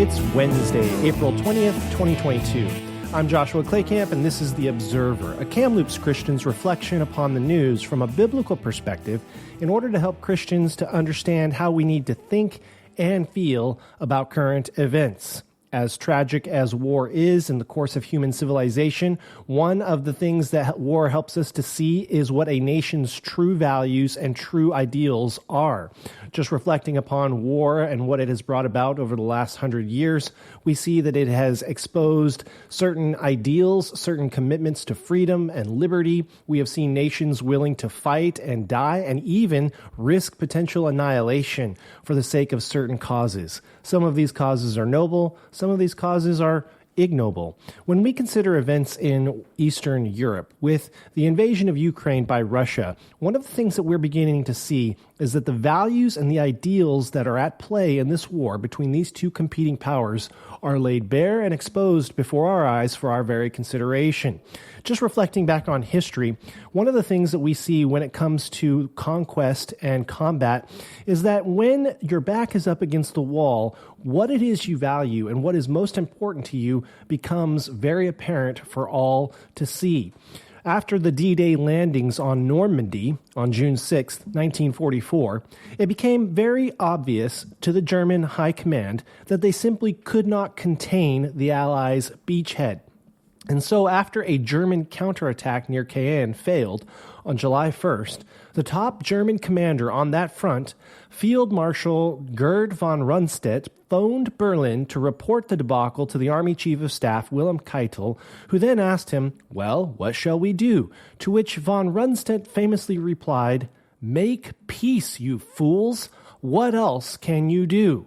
It's Wednesday, April 20th, 2022. I'm Joshua Claycamp, and this is The Observer, a Kamloops Christian's reflection upon the news from a biblical perspective in order to help Christians to understand how we need to think and feel about current events. As tragic as war is in the course of human civilization, one of the things that war helps us to see is what a nation's true values and true ideals are. Just reflecting upon war and what it has brought about over the last 100 years, we see that it has exposed certain ideals, certain commitments to freedom and liberty. We have seen nations willing to fight and die and even risk potential annihilation for the sake of certain causes. Some of these causes are noble, some of these causes are ignoble. When we consider events in Eastern Europe, with the invasion of Ukraine by Russia, one of the things that we're beginning to see is that the values and the ideals that are at play in this war between these two competing powers are laid bare and exposed before our eyes for our very consideration. Just reflecting back on history, one of the things that we see when it comes to conquest and combat is that when your back is up against the wall, what it is you value and what is most important to you becomes very apparent for all to see. After the D-Day landings on Normandy on June 6, 1944, it became very obvious to the German High Command that they simply could not contain the Allies' beachhead. And so after a German counterattack near Caen failed on July 1st, the top German commander on that front, Field Marshal Gerd von Rundstedt, phoned Berlin to report the debacle to the Army Chief of Staff, Wilhelm Keitel, who then asked him, "Well, what shall we do?" To which von Rundstedt famously replied, "Make peace, you fools! What else can you do?"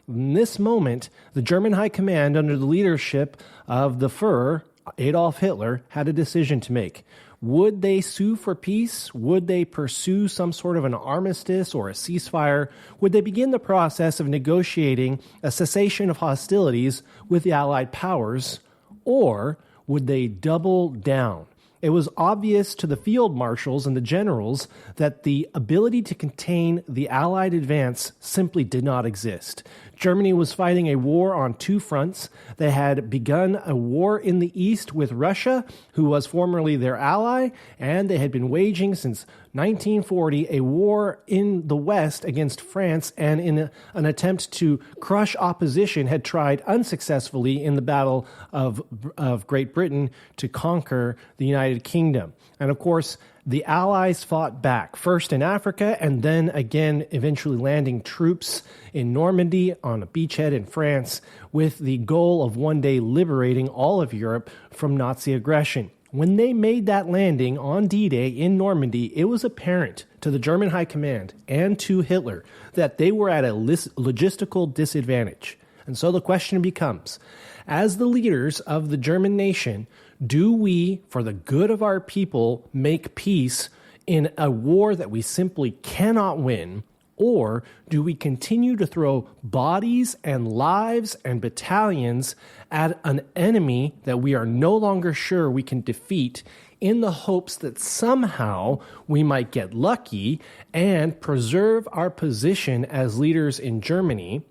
In this moment, the German High Command, under the leadership of the Führer, Adolf Hitler, had a decision to make. Would they sue for peace? Would they pursue some sort of an armistice or a ceasefire? Would they begin the process of negotiating a cessation of hostilities with the Allied powers? Or would they double down? It was obvious to the field marshals and the generals that the ability to contain the Allied advance simply did not exist. Germany was fighting a war on two fronts. They had begun a war in the east with Russia, who was formerly their ally, and they had been waging since 1940 a war in the west against France, and in an attempt to crush opposition had tried unsuccessfully in the Battle of Great Britain to conquer the United Kingdom. And of course, the Allies fought back, first in Africa and then again eventually landing troops in Normandy on a beachhead in France with the goal of one day liberating all of Europe from Nazi aggression. When they made that landing on D-Day in Normandy, it was apparent to the German High Command and to Hitler that they were at a logistical disadvantage. And so the question becomes, as the leaders of the German nation, do we, for the good of our people, make peace in a war that we simply cannot win? Or do we continue to throw bodies and lives and battalions at an enemy that we are no longer sure we can defeat in the hopes that somehow we might get lucky and preserve our position as leaders in Germany?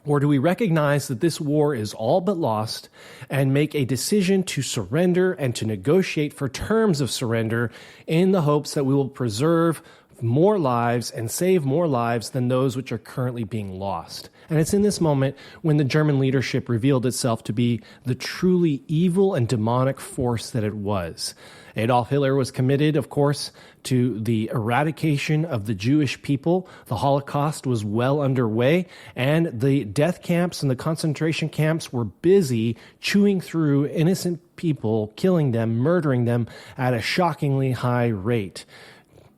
Or do we recognize that this war is all but lost and make a decision to surrender and to negotiate for terms of surrender in the hopes that we will preserve more lives and save more lives than those which are currently being lost? And it's in this moment when the German leadership revealed itself to be the truly evil and demonic force that it was. Adolf Hitler was committed, of course, to the eradication of the Jewish people. The Holocaust was well underway, and the death camps and the concentration camps were busy chewing through innocent people, killing them, murdering them at a shockingly high rate.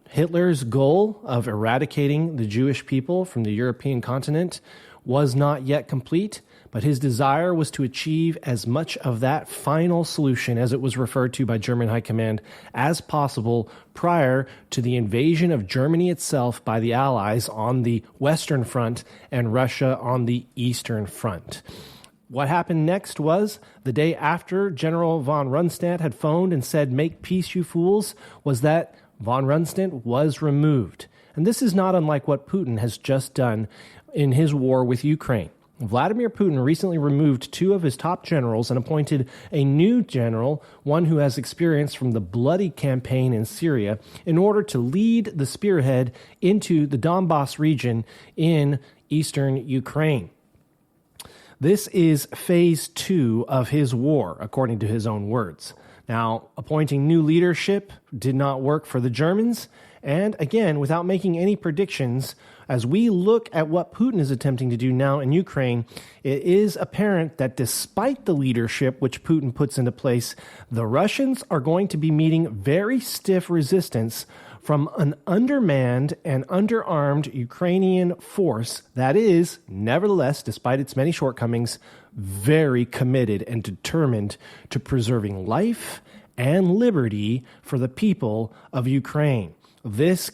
Hitler's goal of eradicating the Jewish people from the European continent was not yet complete, but his desire was to achieve as much of that final solution, as it was referred to by German High Command, as possible prior to the invasion of Germany itself by the Allies on the Western Front and Russia on the Eastern Front. What happened next was, the day after General von Rundstedt had phoned and said, "Make peace, you fools," was that von Rundstedt was removed. And this is not unlike what Putin has just done in his war with Ukraine. Vladimir Putin recently removed 2 of his top generals and appointed a new general, one who has experience from the bloody campaign in Syria, in order to lead the spearhead into the Donbass region in eastern Ukraine. This is phase 2 of his war, according to his own words. Now, appointing new leadership did not work for the Germans, and again, without making any predictions, as we look at what Putin is attempting to do now in Ukraine, it is apparent that despite the leadership which Putin puts into place, the Russians are going to be meeting very stiff resistance from an undermanned and underarmed Ukrainian force that is, nevertheless, despite its many shortcomings, very committed and determined to preserving life and liberty for the people of Ukraine. This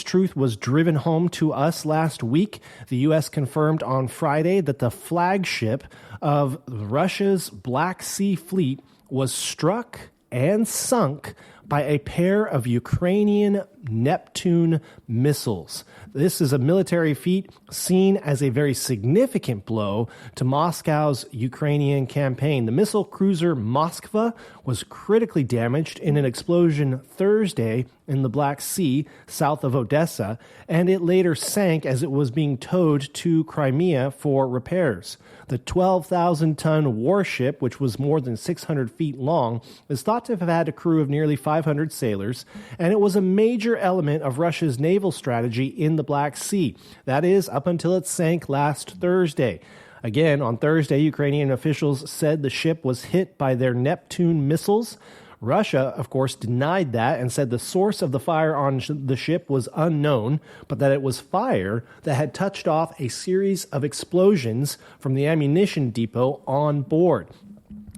truth was driven home to us last week. The U.S. confirmed on Friday that the flagship of Russia's Black Sea Fleet was struck and sunk by a pair of Ukrainian Neptune missiles. This is a military feat seen as a very significant blow to Moscow's Ukrainian campaign. The missile cruiser Moskva was critically damaged in an explosion Thursday in the Black Sea south of Odessa, and it later sank as it was being towed to Crimea for repairs. The 12,000-ton warship, which was more than 600 feet long, is thought to have had a crew of nearly 500 sailors, and it was a major element of Russia's naval strategy in the Black Sea. That is, up until it sank last Thursday. Again, on Thursday, Ukrainian officials said the ship was hit by their Neptune missiles. Russia, of course, denied that and said the source of the fire on the ship was unknown, but that it was fire that had touched off a series of explosions from the ammunition depot on board.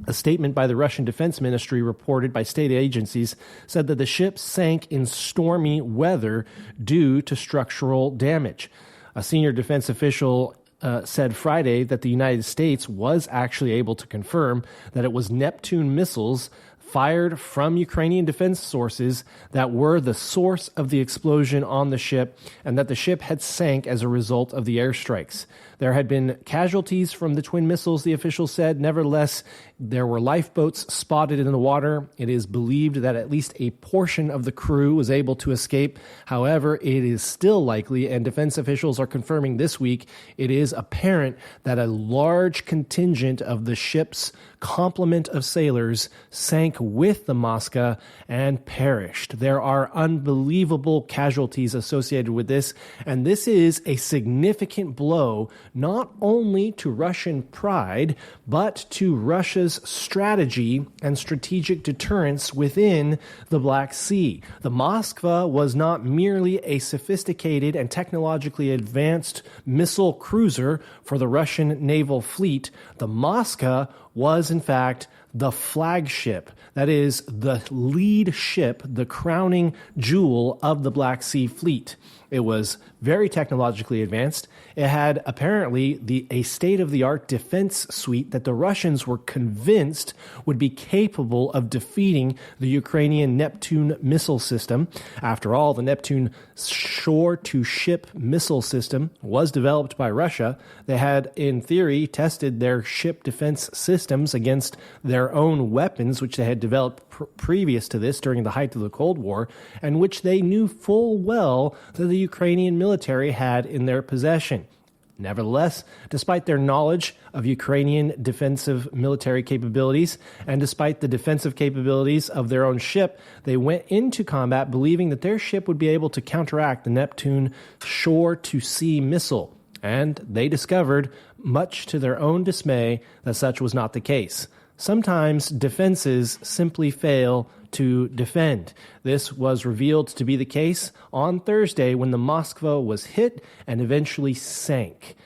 A statement by the Russian Defense Ministry reported by state agencies said that the ship sank in stormy weather due to structural damage. A senior defense official said Friday that the United States was actually able to confirm that it was Neptune missiles fired from Ukrainian defense sources that were the source of the explosion on the ship, and that the ship had sank as a result of the airstrikes. There had been casualties from the twin missiles, the official said. Nevertheless, there were lifeboats spotted in the water. It is believed that at least a portion of the crew was able to escape. However, it is still likely, and defense officials are confirming this week, it is apparent that a large contingent of the ship's complement of sailors sank with the Moskva and perished. There are unbelievable casualties associated with this, and this is a significant blow not only to Russian pride, but to Russia's strategy and strategic deterrence within the Black Sea. The Moskva was not merely a sophisticated and technologically advanced missile cruiser for the Russian naval fleet. The Moskva was, in fact, the flagship, that is, the lead ship, the crowning jewel of the Black Sea Fleet. It was very technologically advanced. It had apparently a state-of-the-art defense suite that the Russians were convinced would be capable of defeating the Ukrainian Neptune missile system. After all, the Neptune shore-to-ship missile system was developed by Russia. They had, in theory, tested their ship defense systems against their own weapons, which they had developed previous to this during the height of the Cold War, and which they knew full well that the Ukrainian military had in their possession. Nevertheless, despite their knowledge of Ukrainian defensive military capabilities, and despite the defensive capabilities of their own ship, they went into combat believing that their ship would be able to counteract the Neptune shore-to-sea missile. And they discovered, much to their own dismay, that such was not the case. Sometimes defenses simply fail to defend. This was revealed to be the case on Thursday when the Moskva was hit and eventually sank.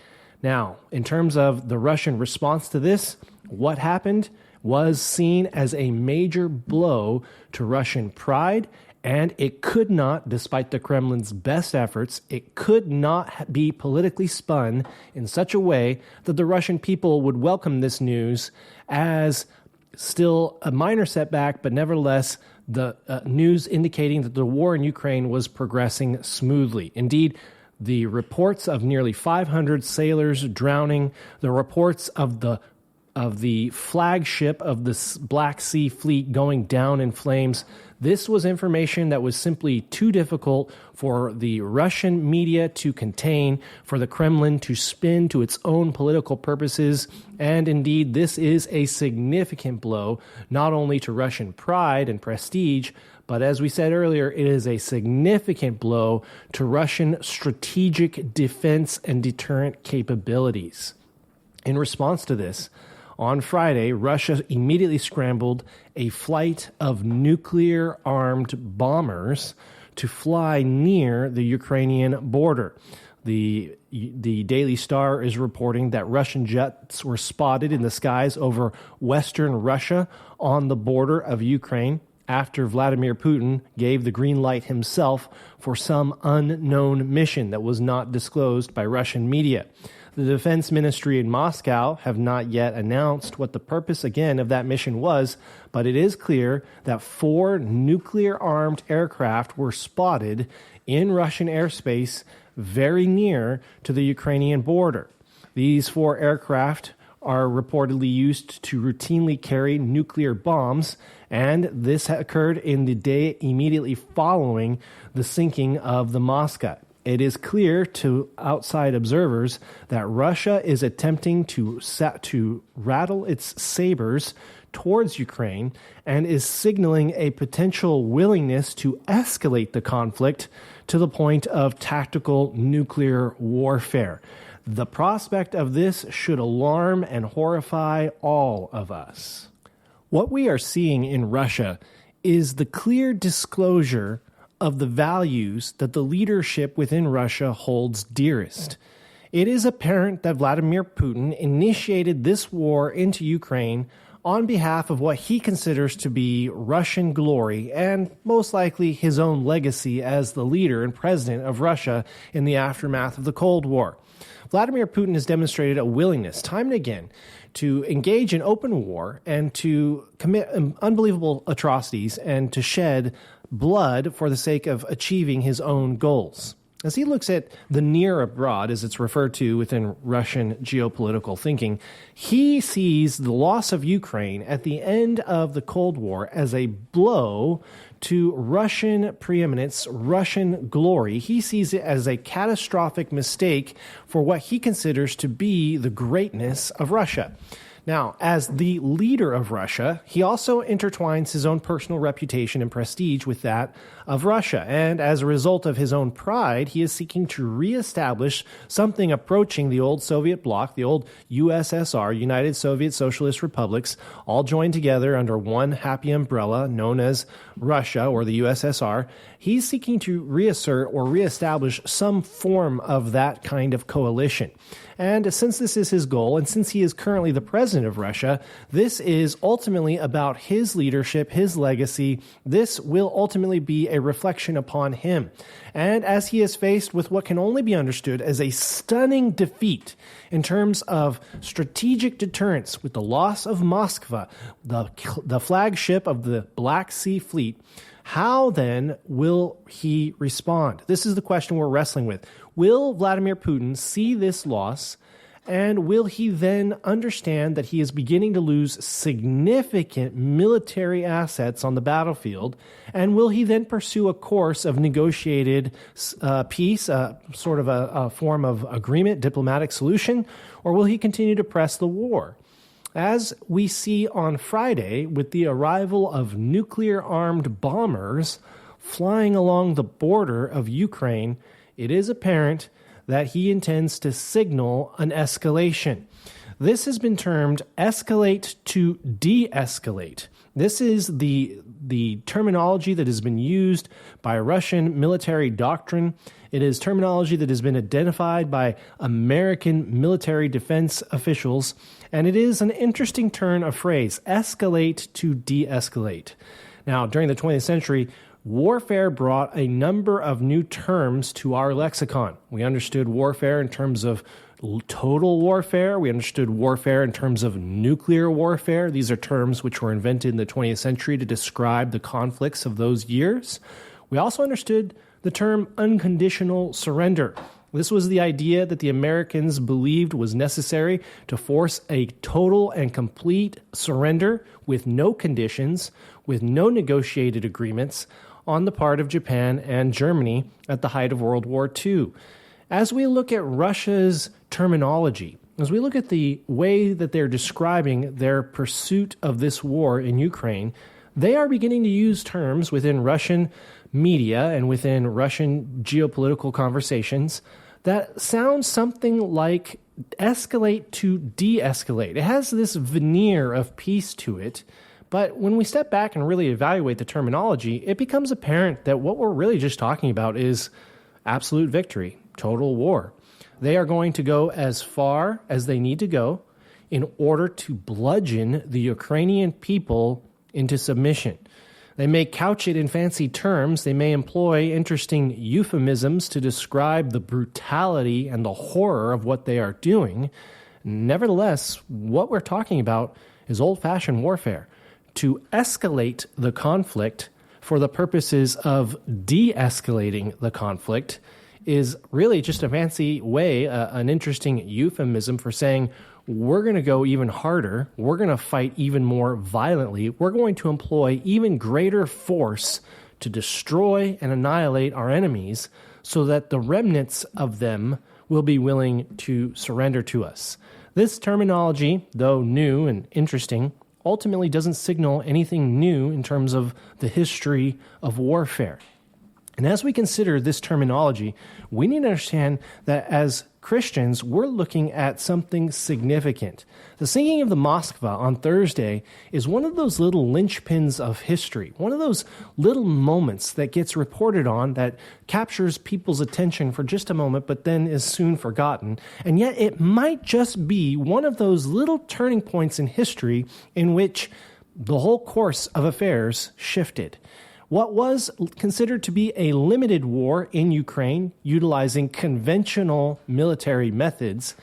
Now, in terms of the Russian response to this, what happened was seen as a major blow to Russian pride, and it could not, despite the Kremlin's best efforts, it could not be politically spun in such a way that the Russian people would welcome this news as still a minor setback, but nevertheless the news indicating that the war in Ukraine was progressing smoothly. Indeed, The reports of nearly 500 sailors drowning, the reports of the flagship of the Black Sea Fleet going down in flames. This was information that was simply too difficult for the Russian media to contain, for the Kremlin to spin to its own political purposes. And indeed, this is a significant blow, not only to Russian pride and prestige, but as we said earlier, it is a significant blow to Russian strategic defense and deterrent capabilities. In response to this, on Friday, Russia immediately scrambled a flight of nuclear-armed bombers to fly near the Ukrainian border. The Daily Star is reporting that Russian jets were spotted in the skies over western Russia on the border of Ukraine after Vladimir Putin gave the green light himself for some unknown mission that was not disclosed by Russian media. The Defense Ministry in Moscow have not yet announced what the purpose, again, of that mission was, but it is clear that 4 nuclear-armed aircraft were spotted in Russian airspace very near to the Ukrainian border. These 4 aircraft are reportedly used to routinely carry nuclear bombs, and this occurred in the day immediately following the sinking of the Moskva. It is clear to outside observers that Russia is attempting to rattle its sabers towards Ukraine and is signaling a potential willingness to escalate the conflict to the point of tactical nuclear warfare. The prospect of this should alarm and horrify all of us. What we are seeing in Russia is the clear disclosure of the values that the leadership within Russia holds dearest. It is apparent that Vladimir Putin initiated this war into Ukraine on behalf of what he considers to be Russian glory and most likely his own legacy as the leader and president of Russia in the aftermath of the Cold War. Vladimir Putin has demonstrated a willingness, time and again, to engage in open war and to commit unbelievable atrocities and to shed blood for the sake of achieving his own goals. As he looks at the near abroad, as it's referred to within Russian geopolitical thinking, he sees the loss of Ukraine at the end of the Cold War as a blow to Russian preeminence, Russian glory. He sees it as a catastrophic mistake for what he considers to be the greatness of Russia. Now, as the leader of Russia, he also intertwines his own personal reputation and prestige with that of Russia. And as a result of his own pride, he is seeking to reestablish something approaching the old Soviet bloc, the old USSR, United Soviet Socialist Republics, all joined together under one happy umbrella known as Russia or the USSR. He's seeking to reassert or reestablish some form of that kind of coalition. And since this is his goal, and since he is currently the president of Russia, this is ultimately about his leadership, his legacy. This will ultimately be a reflection upon him. And as he is faced with what can only be understood as a stunning defeat in terms of strategic deterrence with the loss of Moskva, the flagship of the Black Sea Fleet, how then will he respond? This is the question we're wrestling with. Will Vladimir Putin see this loss, and will he then understand that he is beginning to lose significant military assets on the battlefield, and will he then pursue a course of negotiated peace, sort of a form of agreement, diplomatic solution, or will he continue to press the war? As we see on Friday with the arrival of nuclear-armed bombers flying along the border of Ukraine, it is apparent that he intends to signal an escalation. This has been termed escalate to de-escalate. This is the terminology that has been used by Russian military doctrine. It is terminology that has been identified by American military defense officials, and it is an interesting turn of phrase, escalate to de-escalate. Now, during the 20th century, warfare brought a number of new terms to our lexicon. We understood warfare in terms of total warfare. We understood warfare in terms of nuclear warfare. These are terms which were invented in the 20th century to describe the conflicts of those years. We also understood the term unconditional surrender. This was the idea that the Americans believed was necessary to force a total and complete surrender with no conditions, with no negotiated agreements on the part of Japan and Germany at the height of World War II. As we look at Russia's terminology, as we look at the way that they're describing their pursuit of this war in Ukraine, they are beginning to use terms within Russian media and within Russian geopolitical conversations that sound something like escalate to de-escalate. It has this veneer of peace to it, but when we step back and really evaluate the terminology, it becomes apparent that what we're really just talking about is absolute victory, total war. They are going to go as far as they need to go in order to bludgeon the Ukrainian people into submission. They may couch it in fancy terms. They may employ interesting euphemisms to describe the brutality and the horror of what they are doing. Nevertheless, what we're talking about is old-fashioned warfare. To escalate the conflict for the purposes of de-escalating the conflict is really just a fancy way, an interesting euphemism for saying we're going to go even harder, we're going to fight even more violently, we're going to employ even greater force to destroy and annihilate our enemies so that the remnants of them will be willing to surrender to us. This terminology, though new and interesting, ultimately doesn't signal anything new in terms of the history of warfare. And as we consider this terminology, we need to understand that as Christians, we're looking at something significant. The sinking of the Moskva on Thursday is one of those little linchpins of history, one of those little moments that gets reported on that captures people's attention for just a moment, but then is soon forgotten. And yet it might just be one of those little turning points in history in which the whole course of affairs shifted. What was considered to be a limited war in Ukraine, utilizing conventional military methods,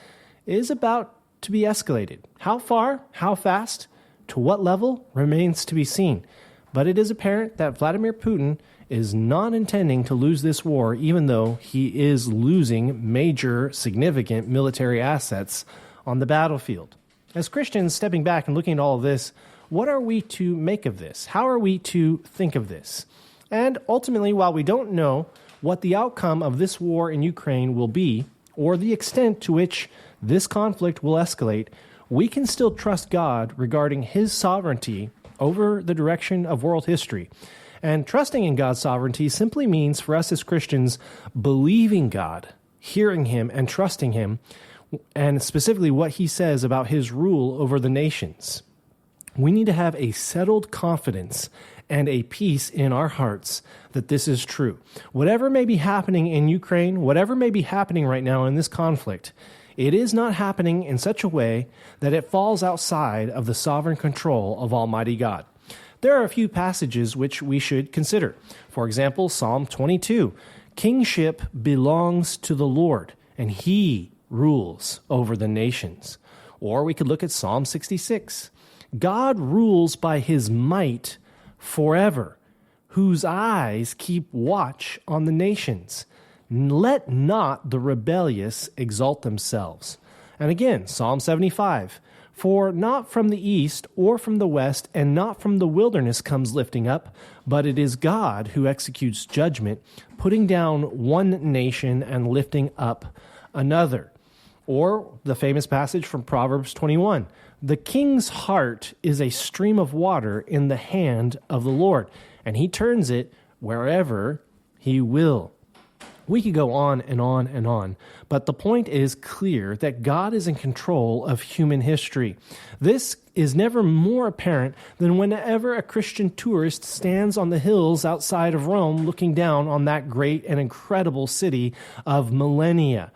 is about to be escalated. How far, how fast, to what level remains to be seen. But it is apparent that Vladimir Putin is not intending to lose this war, even though he is losing major, significant military assets on the battlefield. As Christians, stepping back and looking at all of this, what are we to make of this? How are we to think of this? And ultimately, while we don't know what the outcome of this war in Ukraine will be, or the extent to which this conflict will escalate, we can still trust God regarding his sovereignty over the direction of world history. And trusting in God's sovereignty simply means for us as Christians believing God, hearing him and trusting him, and specifically what he says about his rule over the nations. We need to have a settled confidence and a peace in our hearts that this is true. Whatever may be happening in Ukraine, whatever may be happening right now in this conflict, it is not happening in such a way that it falls outside of the sovereign control of Almighty God. There are a few passages which we should consider. For example, Psalm 22. Kingship belongs to the Lord, and he rules over the nations. Or we could look at Psalm 66. God rules by his might forever, whose eyes keep watch on the nations. Let not the rebellious exalt themselves. And again, Psalm 75. For not from the east or from the west and not from the wilderness comes lifting up, but it is God who executes judgment, putting down one nation and lifting up another. Or the famous passage from Proverbs 21. The king's heart is a stream of water in the hand of the Lord, and he turns it wherever he will. We could go on and on and on, but the point is clear that God is in control of human history. This is never more apparent than whenever a Christian tourist stands on the hills outside of Rome looking down on that great and incredible city of millennia.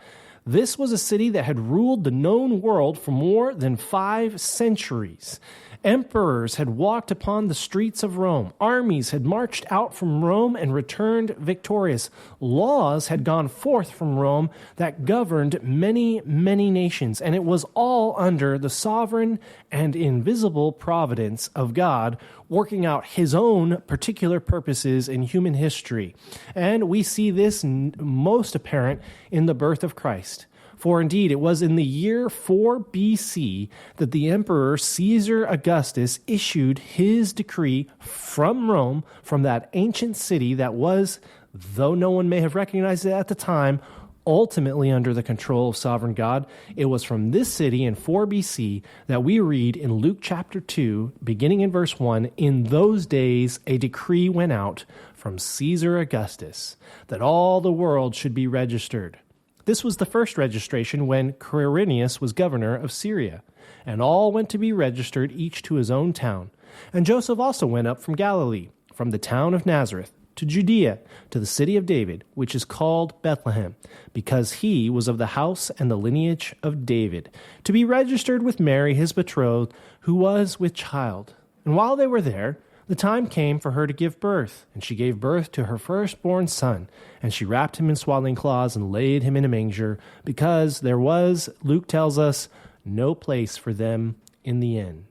This was a city that had ruled the known world for more than 5 centuries. Emperors had walked upon the streets of Rome. Armies had marched out from Rome and returned victorious. Laws had gone forth from Rome that governed many, many nations, and it was all under the sovereign and invisible providence of God, working out his own particular purposes in human history. And we see this most apparent in the birth of Christ. For indeed, it was in the year 4 BC that the Emperor Caesar Augustus issued his decree from Rome, from that ancient city that was, though no one may have recognized it at the time, ultimately under the control of sovereign God. It was from this city in 4 BC that we read in Luke chapter 2, beginning in verse 1, "In those days a decree went out from Caesar Augustus that all the world should be registered." This was the first registration when Quirinius was governor of Syria, and all went to be registered, each to his own town. And Joseph also went up from Galilee, from the town of Nazareth, to Judea, to the city of David, which is called Bethlehem, because he was of the house and the lineage of David, to be registered with Mary his betrothed, who was with child. And while they were there, the time came for her to give birth, and she gave birth to her firstborn son, and she wrapped him in swaddling cloths and laid him in a manger, because there was, Luke tells us, no place for them in the inn.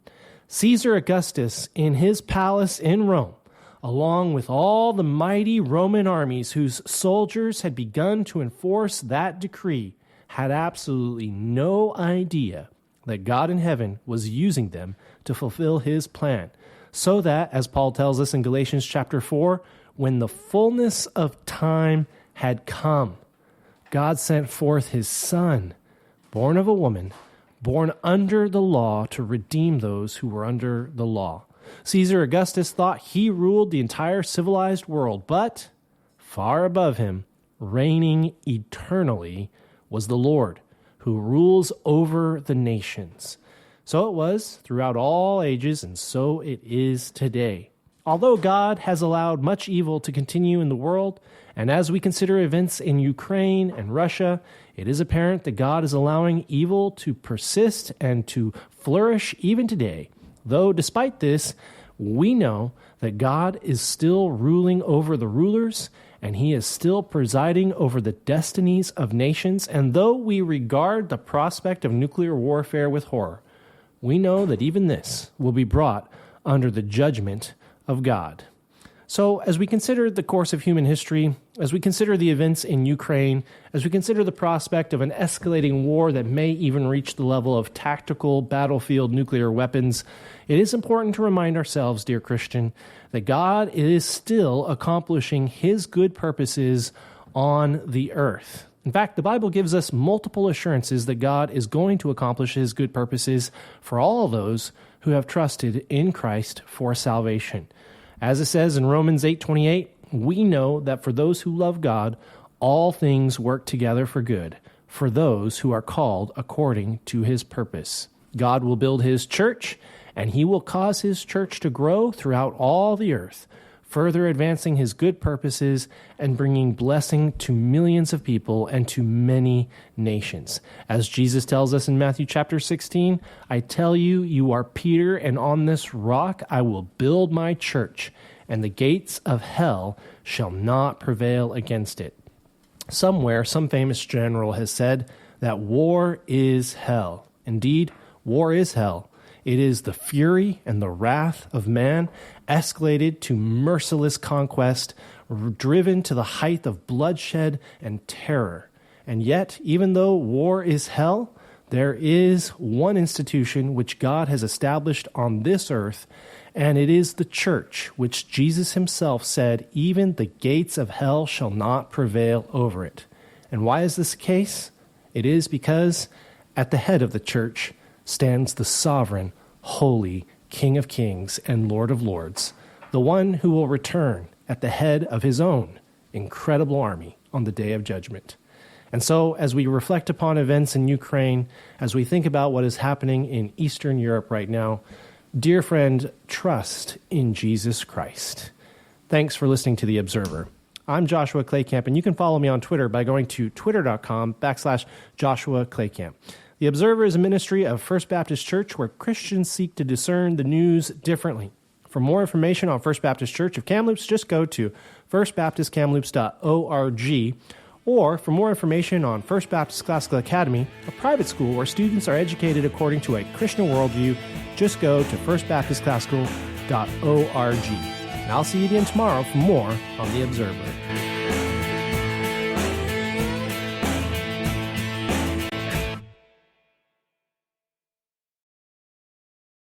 Caesar Augustus, in his palace in Rome, along with all the mighty Roman armies whose soldiers had begun to enforce that decree, had absolutely no idea that God in heaven was using them to fulfill his plan. So that, as Paul tells us in Galatians chapter 4, when the fullness of time had come, God sent forth his Son, born of a woman, born under the law, to redeem those who were under the law. Caesar Augustus thought he ruled the entire civilized world, but far above him, reigning eternally, was the Lord, who rules over the nations. So it was throughout all ages, and so it is today. Although God has allowed much evil to continue in the world, and as we consider events in Ukraine and Russia, it is apparent that God is allowing evil to persist and to flourish even today. Though despite this, we know that God is still ruling over the rulers, and he is still presiding over the destinies of nations. And though we regard the prospect of nuclear warfare with horror, we know that even this will be brought under the judgment of God. So as we consider the course of human history, as we consider the events in Ukraine, as we consider the prospect of an escalating war that may even reach the level of tactical battlefield nuclear weapons, it is important to remind ourselves, dear Christian, that God is still accomplishing his good purposes on the earth. In fact, the Bible gives us multiple assurances that God is going to accomplish his good purposes for all those who have trusted in Christ for salvation. As it says in Romans 8:28, we know that for those who love God, all things work together for good, for those who are called according to his purpose. God will build his church, and he will cause his church to grow throughout all the earth, further advancing his good purposes and bringing blessing to millions of people and to many nations. As Jesus tells us in Matthew chapter 16, I tell you, you are Peter, and on this rock I will build my church, and the gates of hell shall not prevail against it. Somewhere, some famous general has said that war is hell. Indeed, war is hell. It is the fury and the wrath of man escalated to merciless conquest, driven to the height of bloodshed and terror. And yet, even though war is hell, there is one institution which God has established on this earth, and it is the church, which Jesus himself said, even the gates of hell shall not prevail over it. And why is this the case? It is because at the head of the church stands the sovereign, holy King of Kings and Lord of Lords, the one who will return at the head of his own incredible army on the day of judgment. And so, as we reflect upon events in Ukraine, as we think about what is happening in Eastern Europe right now, dear friend, trust in Jesus Christ. Thanks for listening to The Observer. I'm Joshua Claycamp, and you can follow me on Twitter by going to twitter.com/Joshua Claycamp. The Observer is a ministry of First Baptist Church where Christians seek to discern the news differently. For more information on First Baptist Church of Kamloops, just go to firstbaptistkamloops.org. Or for more information on First Baptist Classical Academy, a private school where students are educated according to a Christian worldview, just go to firstbaptistclassical.org. And I'll see you again tomorrow for more on The Observer.